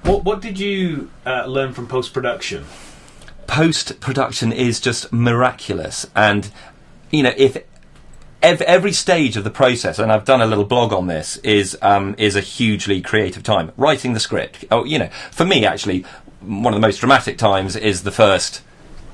What did you learn from post-production? Post-production is just miraculous, and if every stage of the process, and I've done a little blog on this, is a hugely creative time. Writing the script, for me actually, one of the most dramatic times is the first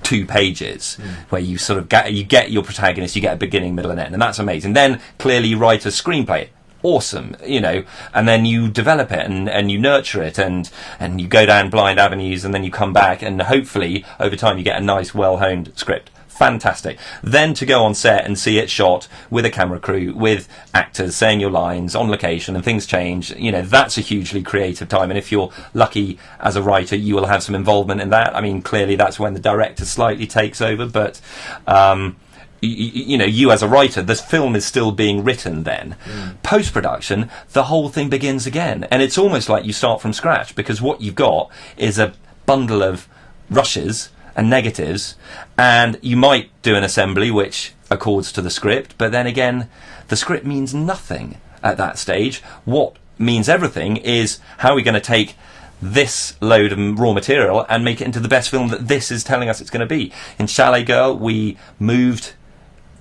2 pages, where you sort of get your protagonist, you get a beginning, middle, and end, and that's amazing. Then clearly you write a screenplay. Awesome, and then you develop it and you nurture it and you go down blind avenues, and then you come back and hopefully over time you get a nice, well-honed script. Fantastic. Then to go on set and see it shot with a camera crew, with actors saying your lines on location, and things change, that's a hugely creative time. And if you're lucky as a writer, you will have some involvement in that. I mean, clearly that's when the director slightly takes over, but you as a writer, this film is still being written then. Post-production, the whole thing begins again, and it's almost like you start from scratch, because what you've got is a bundle of rushes and negatives, and you might do an assembly which accords to the script, but then again the script means nothing at that stage. What means everything is how are we going to take this load of raw material and make it into the best film that this is telling us it's going to be. In Chalet Girl, we moved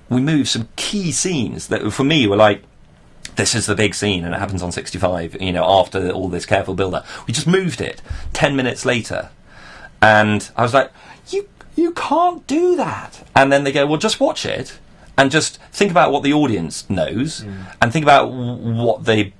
some key scenes that for me were like, this is the big scene, and it happens on 65, after all this careful build-up. We just moved it 10 minutes later, and I was like, you can't do that. And then they go, well, just watch it and just think about what the audience knows, and think about what the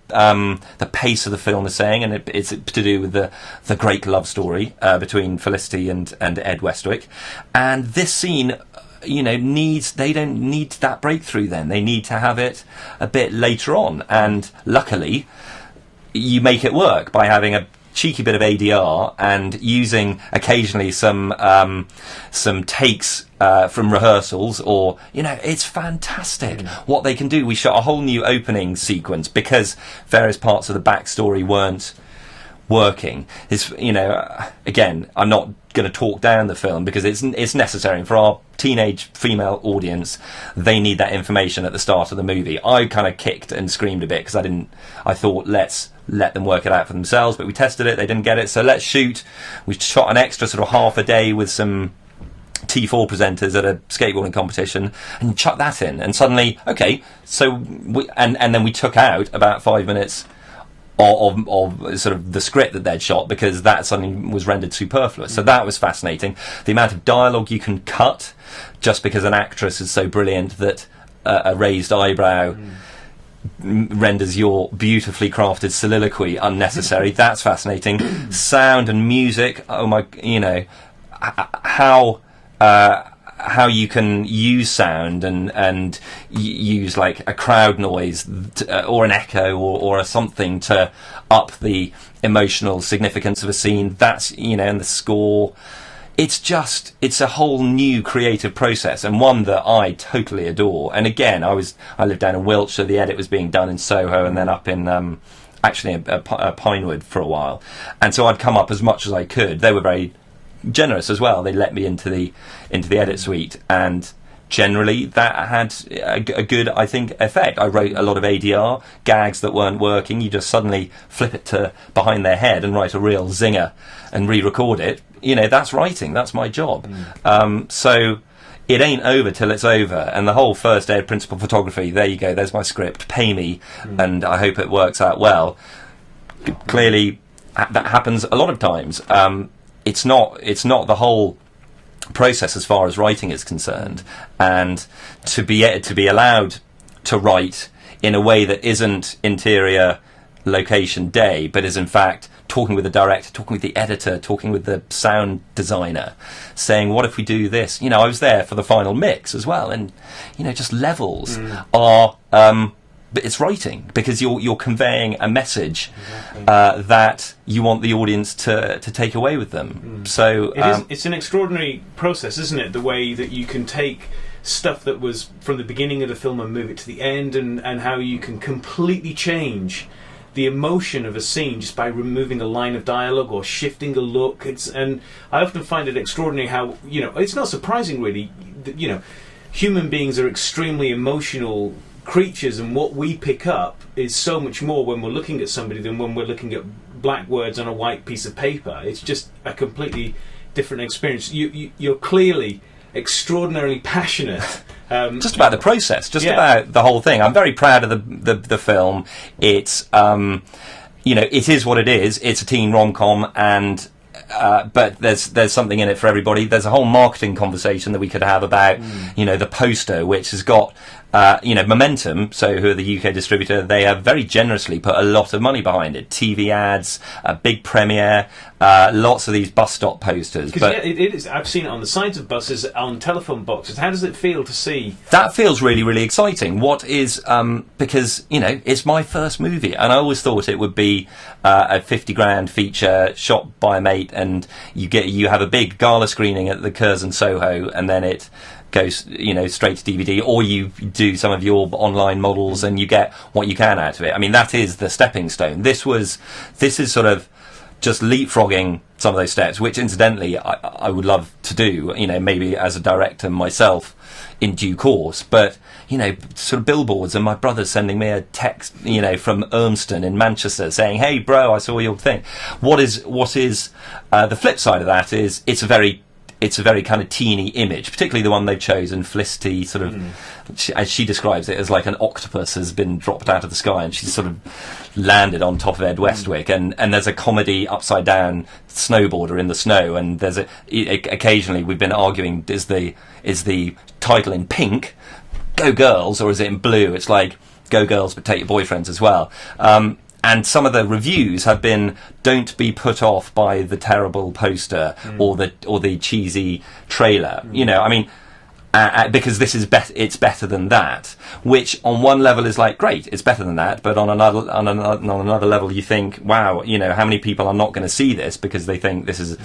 pace of the film is saying, and it's to do with the great love story between Felicity and Ed Westwick. And this scene, they don't need that breakthrough then. They need to have it a bit later on. And luckily, you make it work by having a cheeky bit of ADR and using occasionally some takes from rehearsals, or it's fantastic what they can do. We shot a whole new opening sequence because various parts of the backstory weren't working. It's again, I'm not going to talk down the film because it's necessary, and for our teenage female audience, they need that information at the start of the movie. I kind of kicked and screamed a bit because I thought let's let them work it out for themselves, but we tested it, they didn't get it, so let's shoot. We shot an extra sort of half a day with some T4 presenters at a skateboarding competition, and chuck that in, and suddenly, okay, so and then we took out about 5 minutes of sort of the script that they'd shot, because that suddenly was rendered superfluous. So that was fascinating. The amount of dialogue you can cut just because an actress is so brilliant that a raised eyebrow renders your beautifully crafted soliloquy unnecessary. That's fascinating. Sound and music, oh my, how you can use sound and use like a crowd noise or an echo or something to up the emotional significance of a scene. That's, and the score. It's a whole new creative process, and one that I totally adore. And again, I lived down in Wiltshire. The edit was being done in Soho, and then up in actually Pinewood for a while. And so I'd come up as much as I could. They were very generous as well. They let me into the edit suite, and generally that had a good, I think, effect. I wrote a lot of ADR gags that weren't working. You just suddenly flip it to behind their head and write a real zinger and re-record it. That's writing. That's my job. So it ain't over till it's over. And the whole first day of principal photography, there you go, there's my script, pay me, and I hope it works out well. Clearly that happens a lot of times. It's not the whole process as far as writing is concerned, and to be allowed to write in a way that isn't interior location day, but is in fact talking with the director, talking with the editor, talking with the sound designer, saying, what if we do this? I was there for the final mix as well, and just levels are but it's writing, because you're conveying a message that you want the audience to take away with them. So it's an extraordinary process, isn't it? The way that you can take stuff that was from the beginning of the film and move it to the end, and how you can completely change the emotion of a scene just by removing a line of dialogue or shifting a look. And I often find it extraordinary how, it's not surprising really that, human beings are extremely emotional creatures, and what we pick up is so much more when we're looking at somebody than when we're looking at black words on a white piece of paper. It's just a completely different experience. You're clearly extraordinarily passionate. Just about the process, about the whole thing. I'm very proud of the film. It's it is what it is. It's a teen rom-com, and but there's something in it for everybody. There's a whole marketing conversation that we could have about the poster, which has got Momentum, so who are the UK distributor, they have very generously put a lot of money behind it. TV ads, a big premiere, lots of these bus stop posters. But it is. I've seen it on the sides of buses, on telephone boxes. How does it feel to see? That feels really, really exciting. What is because it's my first movie, and I always thought it would be a 50 grand feature shot by a mate, and you have a big gala screening at the Curzon Soho, and then it goes straight to DVD, or you do some of your online models and you get what you can out of it. I mean, that is the stepping stone. This is sort of just leapfrogging some of those steps, which incidentally I would love to do, maybe as a director myself in due course. But sort of billboards, and my brother's sending me a text from Urmston in Manchester saying, "Hey bro, I saw your thing." What is the flip side of that is it's a very kind of teeny image, particularly the one they've chosen, Felicity, sort of, as she describes it, as like an octopus has been dropped out of the sky and she's sort of landed on top of Ed Westwick, and there's a comedy upside down snowboarder in the snow, and there's occasionally we've been arguing, is the title in pink, Go Girls, or is it in blue? It's like, Go Girls but take your boyfriends as well. And some of the reviews have been, don't be put off by the terrible poster or the cheesy trailer. I mean, because this is it's better than that. Which on one level is like, great, it's better than that. But on another level, you think, wow, how many people are not going to see this because they think this is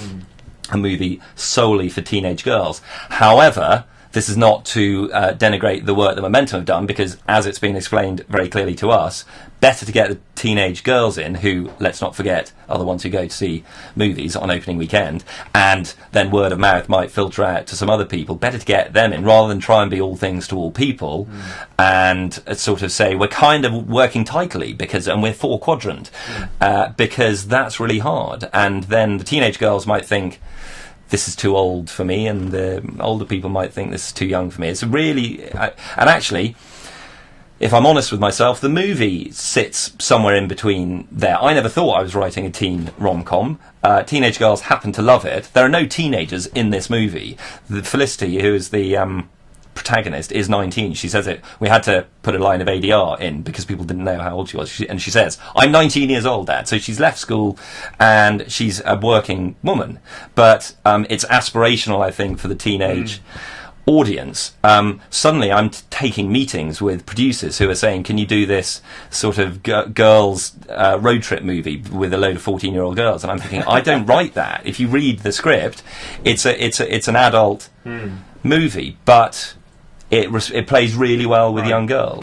a movie solely for teenage girls. However, this is not to denigrate the work that Momentum have done, because, as it's been explained very clearly to us, better to get the teenage girls in, who, let's not forget, are the ones who go to see movies on opening weekend, and then word of mouth might filter out to some other people. Better to get them in, rather than try and be all things to all people, and sort of say, we're kind of working tightly, and we're 4-quadrant, because that's really hard. And then the teenage girls might think, this is too old for me, and the older people might think this is too young for me. It's really... and actually, if I'm honest with myself, the movie sits somewhere in between there. I never thought I was writing a teen rom-com. Teenage girls happen to love it. There are no teenagers in this movie. Felicity, who is the protagonist, is 19. She says it. We had to put a line of ADR in because people didn't know how old she was. And she says, "I'm 19 years old, Dad." So she's left school and she's a working woman. But it's aspirational, I think, for the teenage audience. Suddenly I'm taking meetings with producers who are saying, can you do this sort of girls road trip movie with a load of 14-year-old girls? And I'm thinking, I don't write that. If you read the script, it's an adult movie, but it plays really well with young girls.